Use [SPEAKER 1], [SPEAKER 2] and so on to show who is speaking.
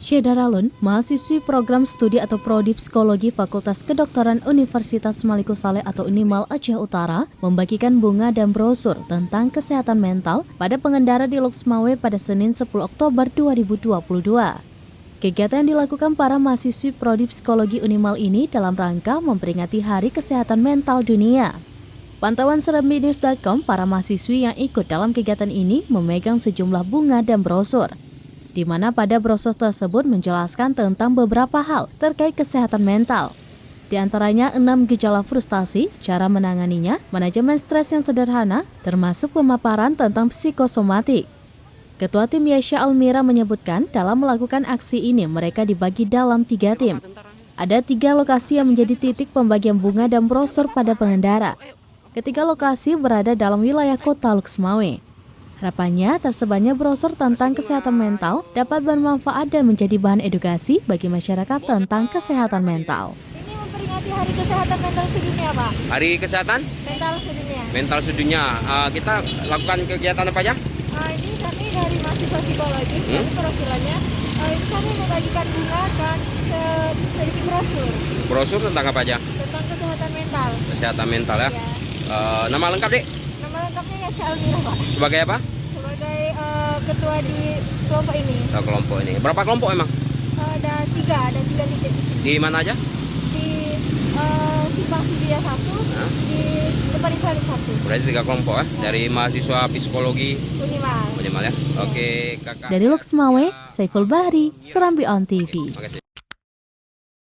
[SPEAKER 1] Syeda Ralun, mahasiswi program studi atau prodi psikologi Fakultas Kedokteran Universitas Maliku Saleh atau Unimal Aceh Utara, membagikan bunga dan brosur tentang kesehatan mental pada pengendara di Loksmawe pada Senin 10 Oktober 2022. Kegiatan yang dilakukan para mahasiswi prodi psikologi Unimal ini dalam rangka memperingati Hari Kesehatan Mental Dunia. Pantauan serambinews.com, para mahasiswi yang ikut dalam kegiatan ini memegang sejumlah bunga dan brosur, di mana pada brosur tersebut menjelaskan tentang beberapa hal terkait kesehatan mental. Di antaranya 6 gejala frustasi, cara menanganinya, manajemen stres yang sederhana, termasuk pemaparan tentang psikosomatik. Ketua tim Yasha Almira menyebutkan dalam melakukan aksi ini mereka dibagi dalam 3 tim. Ada 3 lokasi yang menjadi titik pembagian bunga dan brosur pada pengendara. Ketiga lokasi berada dalam wilayah kota Loksmawe. Harapannya, tersebarnya brosur tentang kesehatan mental dapat bermanfaat dan menjadi bahan edukasi bagi masyarakat tentang kesehatan mental.
[SPEAKER 2] Ini memperingati Hari Kesehatan Mental Sedunia, Pak.
[SPEAKER 3] Hari Kesehatan
[SPEAKER 2] Mental Sedunia.
[SPEAKER 3] Mental Sedunia. Kita lakukan kegiatan apa aja?
[SPEAKER 2] Ini kami dari mahasiswa psikologi, kami perwakilannya. Ini kami membagikan bunga dan sedikit brosur.
[SPEAKER 3] Brosur tentang apa aja?
[SPEAKER 2] Tentang kesehatan mental.
[SPEAKER 3] Kesehatan mental ya. Nama lengkap, Dek?
[SPEAKER 2] Nama lengkapnya Yasha Almira, Pak.
[SPEAKER 3] Sebagai apa?
[SPEAKER 2] Sebagai ketua di kelompok ini.
[SPEAKER 3] Kelompok ini. Berapa kelompok emang?
[SPEAKER 2] Ada 3 titik di sini.
[SPEAKER 3] Di mana aja?
[SPEAKER 2] Di Simpang Sidia 1, di depan Islamik 1.
[SPEAKER 3] Berarti 3 kelompok ya? Dari mahasiswa psikologi
[SPEAKER 2] Unimal.
[SPEAKER 3] Unimal ya? Oke, Kakak.
[SPEAKER 1] Dari Loksmawe, Saiful Bahri, Serambi On TV.
[SPEAKER 3] Makasih.